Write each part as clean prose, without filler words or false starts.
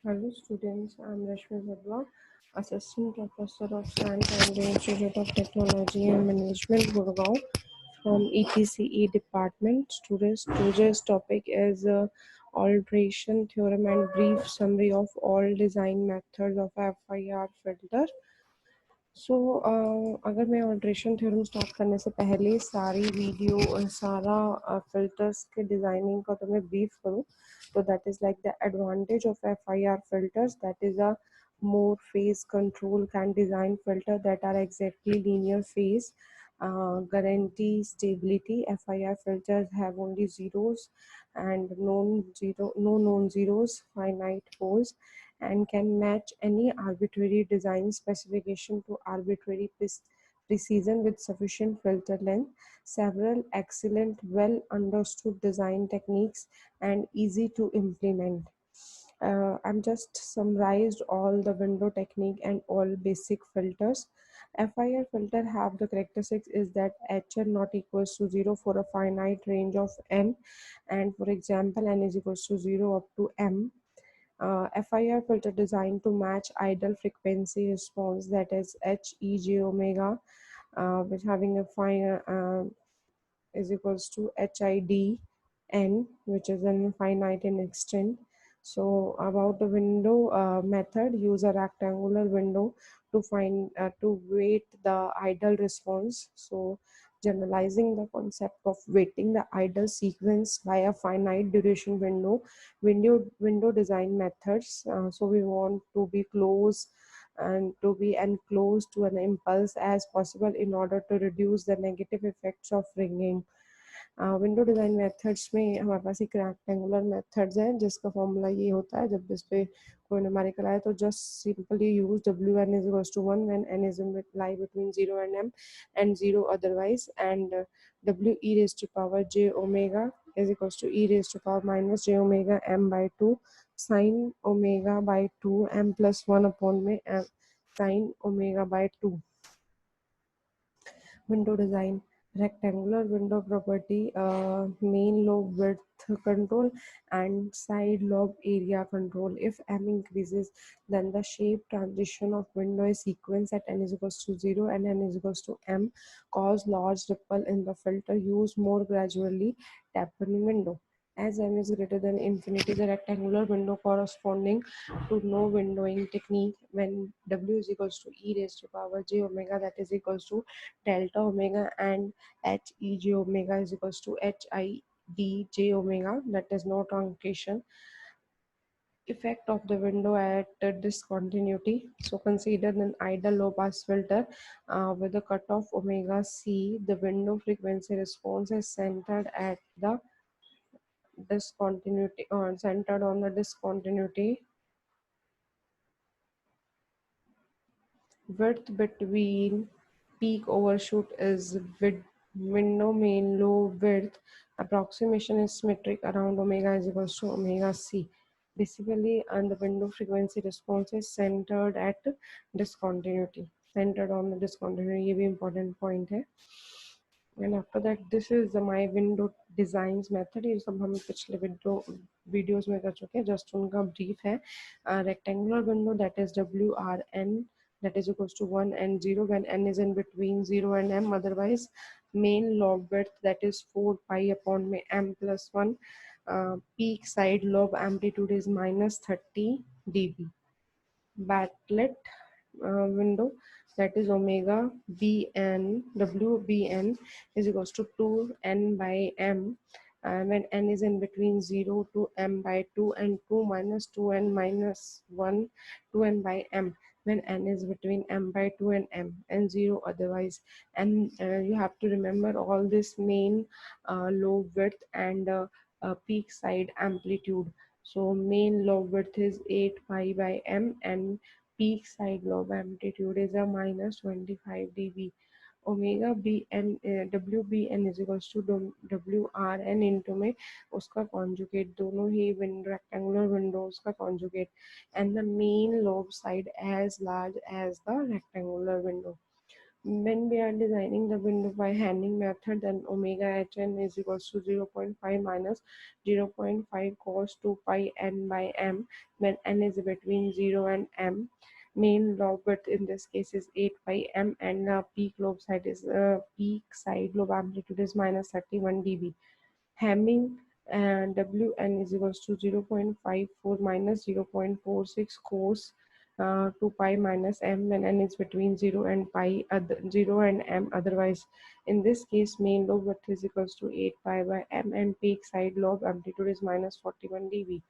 Hello students, I am Rashmi Badwa, Assistant Professor of Science and the Institute of Technology and Management, Gurgaon from Etce Department. Today's topic is alteration theorem and brief summary of all design methods of FIR filter. सो अगर मैं alteration theorem start करने से पहले सारी video और सारा filters के designing का तो मैं ब्रीफ करूँ तो that is like the advantage of FIR filters, that is a more phase control can design filter that are exactly linear phase, guarantee stability. FIR filters have only zeros and no known zeros, finite poles, and can match any arbitrary design specification to arbitrary precision with sufficient filter length. Several excellent, well understood design techniques and easy to implement. I'm just summarized all the window technique and all basic filters. FIR filter have the characteristics is that HN not equals to 0 for a finite range of n, and for example n is equals to 0 up to m. FIR filter designed to match ideal frequency response, that is H E J omega, which having a is equals to HID n, which is infinite in extent. So about the window method, use a rectangular window to find to weight the ideal response. So generalizing the concept of weighting the ideal sequence by a finite duration window design methods. So we want to be close and to be enclosed to an impulse as possible in order to reduce the negative effects of ringing. Window design methods में हमारे पास एक rectangular methods है जिसका formula ये होता है जब इस पे कोई न्यूमेरिकल आए तो just simply use W N is equals to 1 when N is lie between 0 and m and 0 otherwise, and w e raised to power j omega is equals to e raised to power minus j omega m by 2 sin omega by 2 m plus 1 upon में sin omega by 2. Window design, rectangular window property, main lobe width control and side lobe area control. If m increases, then the shape transition of window is sequence at n is equals to 0 and n is equals to m cause large ripple in the filter. Use more gradually tapering window. As m is greater than infinity, the rectangular window corresponding to no windowing technique, when w is equals to e raised to power j omega, that is equals to delta omega, and h e j omega is equals to h I d j omega, that is no truncation. Effect of the window at discontinuity. So consider an ideal low pass filter with a cutoff omega c. The window frequency response is centered at the discontinuity, or centered on the discontinuity. Width between peak overshoot is window main low width. Approximation is symmetric around omega is equals to omega c. Basically, and the window frequency response is centered at discontinuity. Centered on the discontinuity, ये भी important point है. And after that, this is my window designs method. ये सब हम पिछले videos में कर चुके हैं, जस्ट उनका ब्रीफ है. Rectangular window, that is WRN, that is equals to 1 and 0 when n is in between 0 and m. Otherwise, main lobe width, that is 4 pi upon m plus 1. Peak side lobe amplitude is minus 30 dB. Backlit window, that is omega bn, wbn is equals to 2n by m, when n is in between 0 to m by 2 and 2 minus 2n minus 1, 2n by m when n is between m by 2 and m, and 0 otherwise. And you have to remember all this main lobe width and peak side amplitude. So main lobe width is 8 pi by m and peak side lobe amplitude is a minus 25 dB. Omega bn wbn is equals to wrn into में उसका conjugate, दोनों ही rectangular windows का conjugate, and the main lobe side as large as the rectangular window. When we are designing the window by handing method, then omega hn is equals to 0.5 minus 0.5 cos 2 pi n by m, when n is between 0 and m. Main lobe width in this case is 8 pi m, and peak side lobe amplitude is minus 31 dB. Hamming wn is equals to 0.54 minus 0.46 cos 2 pi minus m, when n is between 0 and 0 and m. Otherwise, in this case, main lobe width is equals to 8 pi by m, and peak side lobe amplitude is minus 41 dB.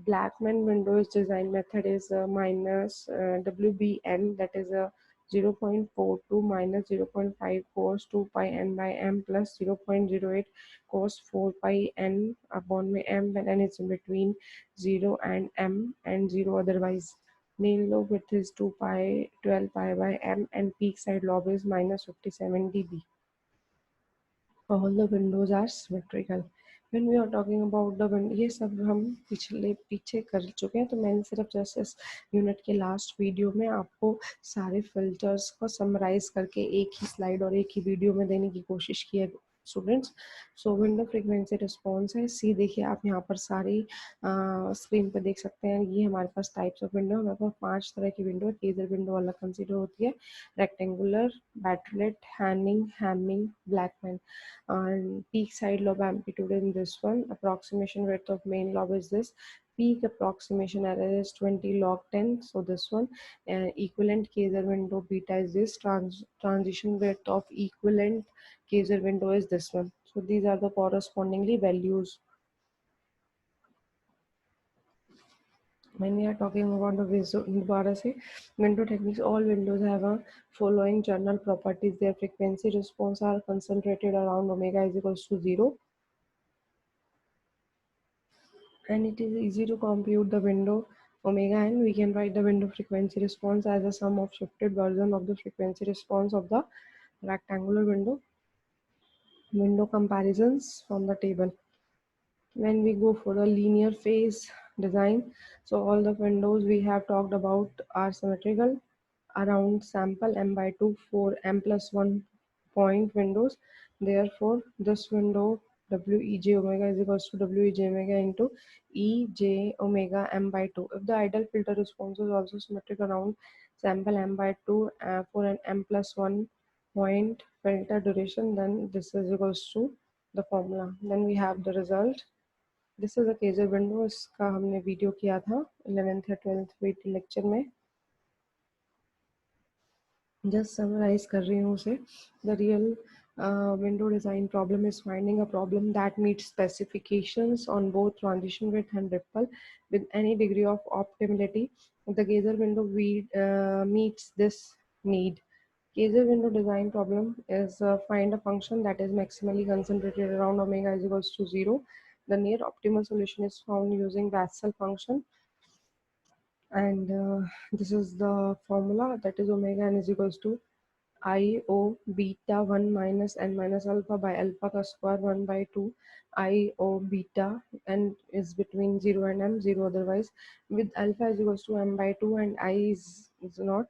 Blackman Windows design method is minus WBN, that is a 0.42 minus 0.5 cos 2 pi n by m plus 0.08 cos 4 pi n upon m, when n is in between 0 and m and 0 otherwise. Main lobe width is 2 pi 12 pi by m, and peak side lobe is minus 57 dB. All the windows are symmetrical. When we are talking about the window, ये सब हम पीछे कर चुके हैं, तो मैंने सिर्फ जस्ट इस यूनिट के लास्ट वीडियो में आपको सारे फिल्टर्स को समराइज करके एक ही स्लाइड और एक ही वीडियो में देने की कोशिश की है स्टूडेंट्स. सो विंडो फ्रीक्वेंसी रिस्पॉन्स है. सी देखिए आप यहाँ पर सारी स्क्रीन पर देख सकते हैं. ये हमारे पास टाइप्स ऑफ विंडो, हमारे पास 5 तरह की विंडो है. केजर विंडो अलग कंसिडर होती है, rectangular, Bartlett, Hamming, Blackman. And peak side lobe amplitude in this one. Approximation width of main lobe is this. Peak approximation error is 20 log 10. So this one. Equivalent Kaiser window beta is this. Transition width of equivalent Kaiser window is this one. So these are the correspondingly values. When we are talking about the window techniques, all windows have a following general properties. Their frequency response are concentrated around omega is equals to 0. And it is easy to compute the window omega n. We can write the window frequency response as a sum of shifted version of the frequency response of the rectangular window. Window comparisons from the table. When we go for the linear phase design, so all the windows we have talked about are symmetrical around sample m by 2 for m plus 1 point windows. Therefore, this window Wij omega is equals to Wij omega into Ej omega m by 2. If the ideal filter response is also symmetric around sample m by 2 for an m plus 1 point filter duration, then this is equals to the formula. Then we have the result. This is a Kjær window. इसका हमने video किया था 11th या 12th video lecture में. Just summarise कर रही हूँ उसे. The real window design problem is finding a problem that meets specifications on both transition width and ripple with any degree of optimality. The Gazer window meets this need. Gazer window design problem is find a function that is maximally concentrated around omega is equals to 0. The near optimal solution is found using Bessel function, and this is the formula, that is omega n is equals to I o beta 1 minus n minus alpha by alpha का square 1 by 2 I o beta n is between 0 and m, 0 otherwise, with alpha is equals to m by 2 and I is not,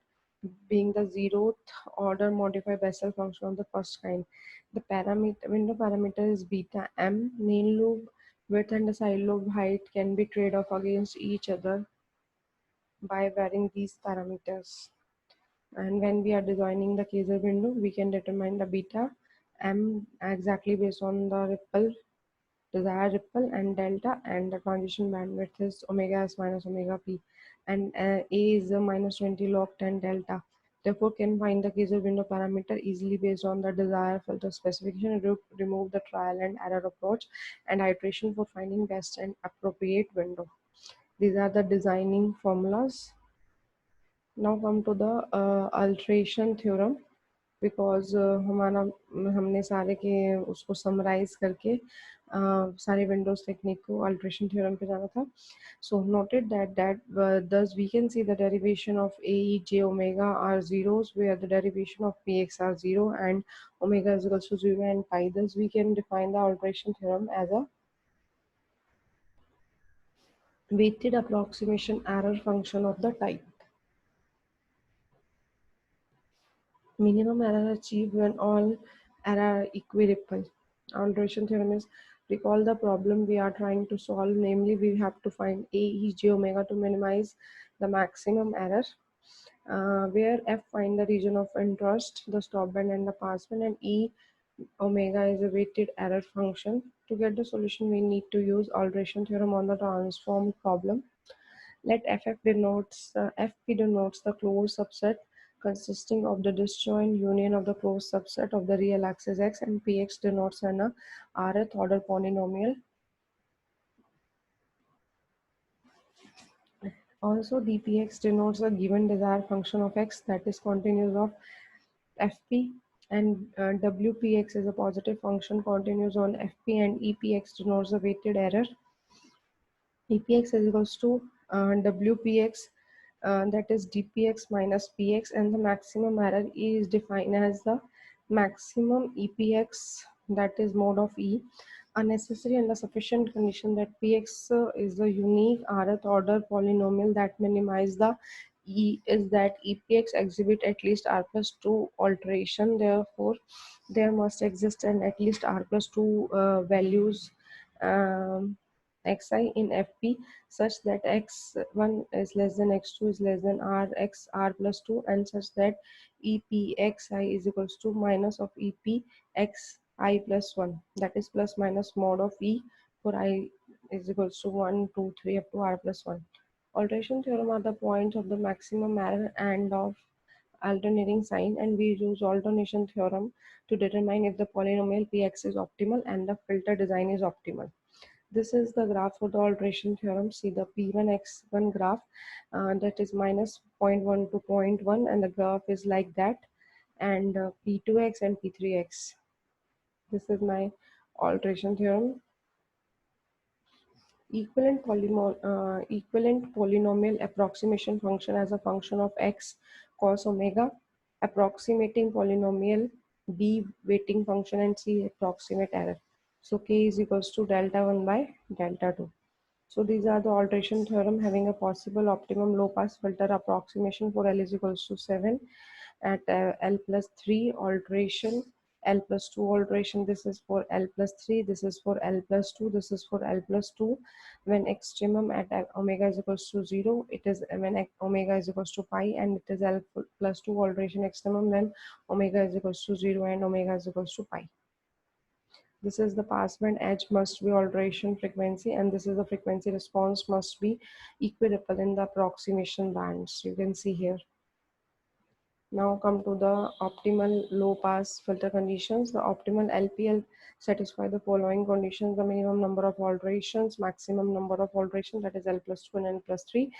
being the zeroth order modified Bessel function of the first kind. The window parameter is beta m. Main lobe width and the side lobe height can be trade off against each other by varying these parameters. And when we are designing the Kaiser window, we can determine the beta m exactly based on the desired ripple, and delta, and the transition bandwidth is omega s minus omega p, and a is a minus 20 log 10 delta. Therefore, can find the Kaiser window parameter easily based on the desired filter specification, remove the trial and error approach, and iteration for finding best and appropriate window. These are the designing formulas. Now come to the alteration theorem, because हमारा हमने सारे के उसको summarise करके सारे windows technique को alteration theorem पे जाना था. So noted that thus we can see the derivation of a e j omega are zeros, where the derivation of px are 0 and omega is equals to 0 and pi. Thus we can define the alteration theorem as a weighted approximation error function of the type. Minimum error achieved when all error are equiripple. Alteration theorem is recall the problem we are trying to solve, namely we have to find A, E, J, omega to minimize the maximum error, where F find the region of interest, the stop band and the pass band, and E omega is a weighted error function. To get the solution, we need to use alteration theorem on the transform problem. Let Fp denotes the closed subset consisting of the disjoint union of the closed subset of the real axis x, and Px denotes an rth order polynomial. Also, dpx denotes a given desired function of x that is continuous of fp, and wpx is a positive function continuous on fp, and epx denotes the weighted error. EPX is equals to WPX, that is dpx minus px, and the maximum error is defined as the maximum EPX, that is mode of E. A necessary and a sufficient condition that px is the unique rth order polynomial that minimize the E is that EPX exhibit at least r plus 2 alteration. Therefore, there must exist an at least r plus 2 values xi in fp such that x1 is less than x2 is less than r plus 2, and such that epxi is equals to minus of epxi plus 1, that is plus minus mod of e for I is equals to 1 2 3 up to r plus 1. Alteration theorem are the points of the maximum error and of alternating sign, and we use alternation theorem to determine if the polynomial px is optimal and the filter design is optimal. This is the graph for the alteration theorem. See the P1x1 graph, that is minus 0.1 to 0.1, and the graph is like that, and P2x and P3x. This is my alteration theorem. Equivalent polynomial approximation function as a function of x cos omega, approximating polynomial b weighting function, and c approximate error. So k is equals to delta 1 by delta 2. So these are the alteration theorem having a possible optimum low pass filter approximation for L is equals to 7 at L plus 3 alteration, L plus 2 alteration. This is for L plus 3, this is for L plus 2, this is for L plus 2. When extremum at omega is equals to 0, it is when omega is equals to pi, and it is L plus 2 alteration extremum when omega is equals to 0 and omega is equals to pi. This is the passband edge must be alteration frequency, and this is the frequency response must be equiripple in the approximation bands. You can see here. Now come to the optimal low pass filter conditions. The optimal LPL satisfy the following conditions: the minimum number of alterations, maximum number of alterations, that is L plus 2 and L plus 3.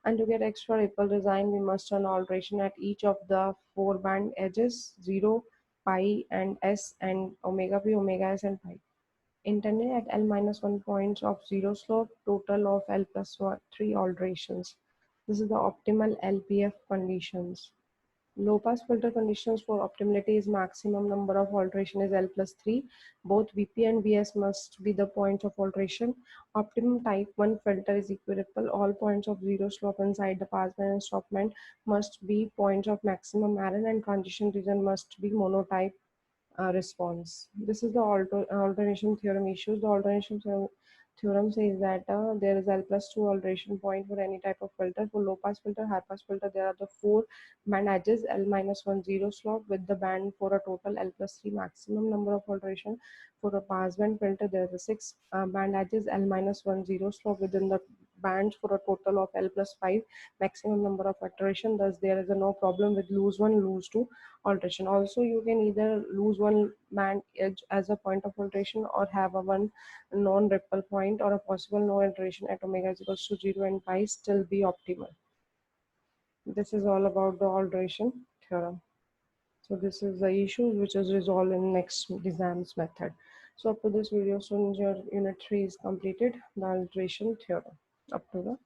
And to get extra ripple design, we must run alteration at each of the 4 band edges: 0, pi, and s, and omega p, omega s, and pi. Intended at L minus 1 points of 0 slope, total of L plus 3 alterations. This is the optimal LPF conditions. Low pass filter conditions for optimality is maximum number of alteration is L plus 3. Both VP and VS must be the points of alteration. Optimum type 1 filter is equiripple. All points of 0 slope inside the passband and stop band must be points of maximum error, and transition region must be monotype response. This is the alternation theorem issues. The alternation theorem says that there is L plus 2 alteration point for any type of filter. For low pass filter, high pass filter, there are the 4 band edges, L minus 1 0 slope with the band for a total L plus 3 maximum number of alteration. For a pass band filter, there are the 6 band edges, L minus 1 0 slope within the bands for a total of L plus 5 maximum number of alteration. Thus, there is a no problem with lose 1, lose 2 alteration. Also, you can either lose one band edge as a point of alteration or have a one non-ripple point or a possible no alteration at omega is equals to 0 and pi still be optimal. This is all about the alteration theorem. So this is the issue which is resolved in next exams method. So up to this video, students, your unit 3 is completed, the alteration theorem up to the